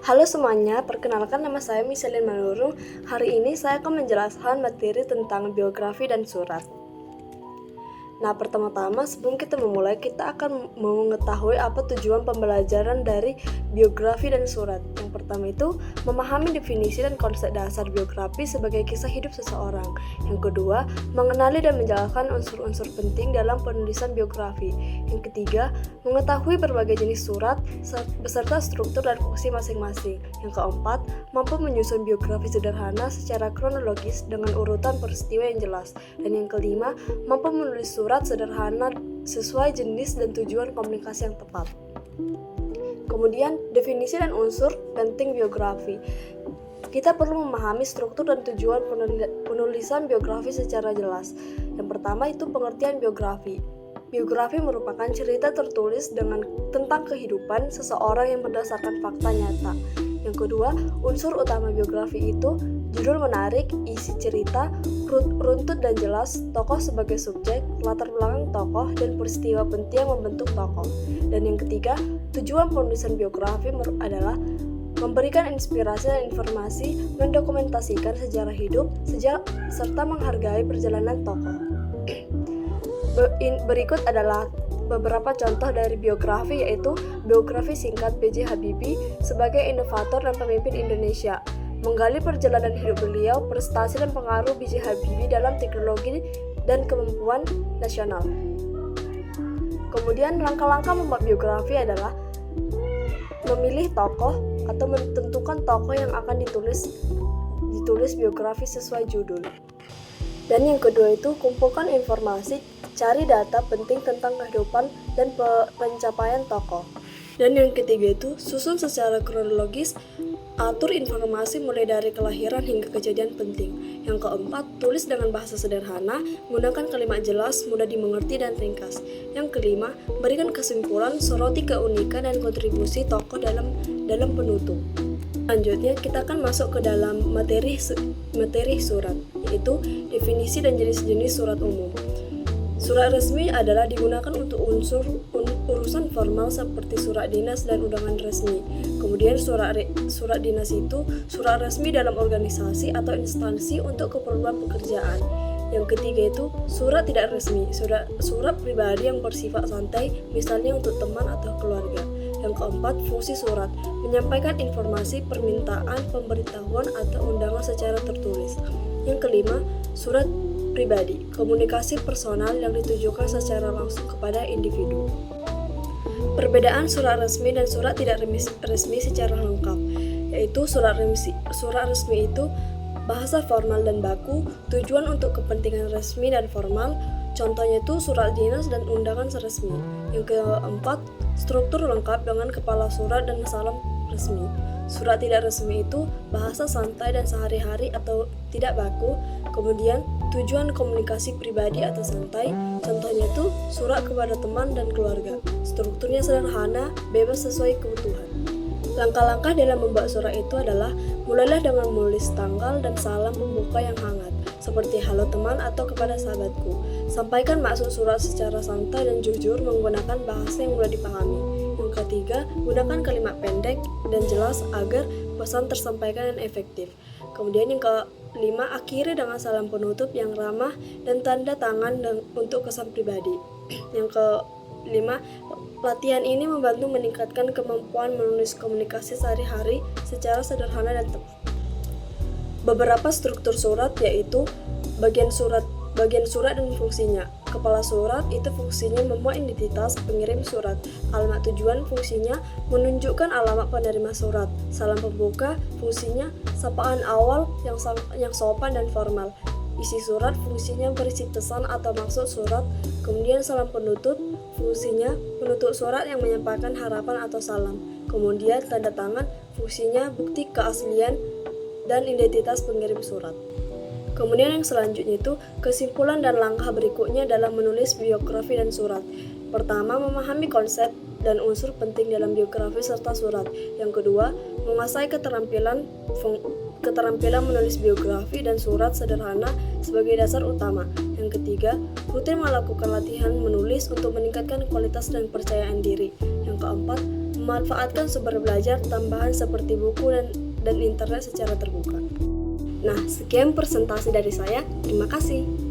Halo semuanya, perkenalkan nama saya Miselin Manurung. Hari ini saya akan menjelaskan materi tentang biografi dan surat. Nah, pertama-tama sebelum kita memulai, kita akan mengetahui apa tujuan pembelajaran dari biografi dan surat. Yang pertama itu, memahami definisi dan konsep dasar biografi sebagai kisah hidup seseorang. Yang kedua, mengenali dan menjelaskan unsur-unsur penting dalam penulisan biografi. Yang ketiga, mengetahui berbagai jenis surat beserta struktur dan fungsi masing-masing. Yang keempat, mampu menyusun biografi sederhana secara kronologis dengan urutan peristiwa yang jelas. Dan yang kelima, mampu menulis surat sederhana sesuai jenis dan tujuan komunikasi yang tepat. Kemudian, definisi dan unsur penting biografi. Kita perlu memahami struktur dan tujuan penulisan biografi secara jelas. Yang pertama itu pengertian biografi. Biografi merupakan cerita tertulis tentang kehidupan seseorang yang berdasarkan fakta nyata. Yang kedua, unsur utama biografi itu judul menarik, isi cerita, runtut dan jelas, tokoh sebagai subjek, latar belakang tokoh, dan peristiwa penting yang membentuk tokoh. Dan yang ketiga, tujuan penulisan biografi adalah memberikan inspirasi dan informasi, mendokumentasikan sejarah hidup, serta menghargai perjalanan tokoh. Berikut adalah beberapa contoh dari biografi, yaitu biografi singkat B.J. Habibie sebagai inovator dan pemimpin Indonesia, menggali perjalanan hidup beliau, prestasi dan pengaruh B.J. Habibie dalam teknologi dan kemampuan nasional. Kemudian langkah-langkah membuat biografi adalah memilih tokoh atau menentukan tokoh yang akan ditulis biografi sesuai judul. Dan yang kedua itu kumpulkan informasi, cari data penting tentang kehidupan dan pencapaian tokoh. Dan yang ketiga itu susun secara kronologis, atur informasi mulai dari kelahiran hingga kejadian penting. Yang keempat, tulis dengan bahasa sederhana, gunakan kalimat jelas, mudah dimengerti dan ringkas. Yang kelima, berikan kesimpulan, soroti keunikan dan kontribusi tokoh dalam penutup. Selanjutnya kita akan masuk ke dalam materi surat, yaitu definisi dan jenis-jenis surat umum. Surat resmi adalah digunakan untuk urusan formal seperti surat dinas dan undangan resmi. Kemudian surat dinas itu surat resmi dalam organisasi atau instansi untuk keperluan pekerjaan. Yang ketiga itu surat tidak resmi, surat pribadi yang bersifat santai, misalnya untuk teman atau keluarga. Yang keempat, fungsi surat, menyampaikan informasi, permintaan, pemberitahuan atau undangan secara tertulis. Yang kelima, surat pribadi, komunikasi personal yang ditujukan secara langsung kepada individu. Perbedaan surat resmi dan surat tidak resmi secara lengkap, yaitu surat resmi itu bahasa formal dan baku, tujuan untuk kepentingan resmi dan formal, contohnya itu surat dinas dan undangan resmi. Yang keempat, struktur lengkap dengan kepala surat dan salam resmi. Surat tidak resmi itu bahasa santai dan sehari-hari atau tidak baku. Kemudian tujuan komunikasi pribadi atau santai, contohnya itu surat kepada teman dan keluarga. Strukturnya sederhana, bebas sesuai kebutuhan. Langkah-langkah dalam membuat surat itu adalah mulailah dengan menulis tanggal dan salam pembuka yang hangat, seperti halo teman atau kepada sahabatku. Sampaikan maksud surat secara santai dan jujur menggunakan bahasa yang mudah dipahami. Yang ketiga, gunakan kalimat pendek dan jelas agar pesan tersampaikan dan efektif. Kemudian yang kelima, akhiri dengan salam penutup yang ramah dan tanda tangan untuk kesan pribadi. Yang kelima, latihan ini membantu meningkatkan kemampuan menulis komunikasi sehari-hari secara sederhana dan tepat. Beberapa struktur surat yaitu bagian surat dan fungsinya. Kepala surat itu fungsinya memuat identitas pengirim surat. Alamat tujuan fungsinya menunjukkan alamat penerima surat. Salam pembuka fungsinya sapaan awal yang sopan dan formal. Isi surat fungsinya berisi pesan atau maksud surat. Kemudian salam penutup fungsinya penutup surat yang menyampaikan harapan atau salam. Kemudian tanda tangan fungsinya bukti keaslian dan identitas pengirim surat. Kemudian yang selanjutnya itu kesimpulan dan langkah berikutnya dalam menulis biografi dan surat. Pertama, memahami konsep dan unsur penting dalam biografi serta surat. Yang kedua, menguasai keterampilan menulis biografi dan surat sederhana sebagai dasar utama. Yang ketiga, rutin melakukan latihan menulis untuk meningkatkan kualitas dan kepercayaan diri. Yang keempat, Memanfaatkan sumber belajar tambahan seperti buku dan internet secara terbuka. Nah, sekian presentasi dari saya. Terima kasih.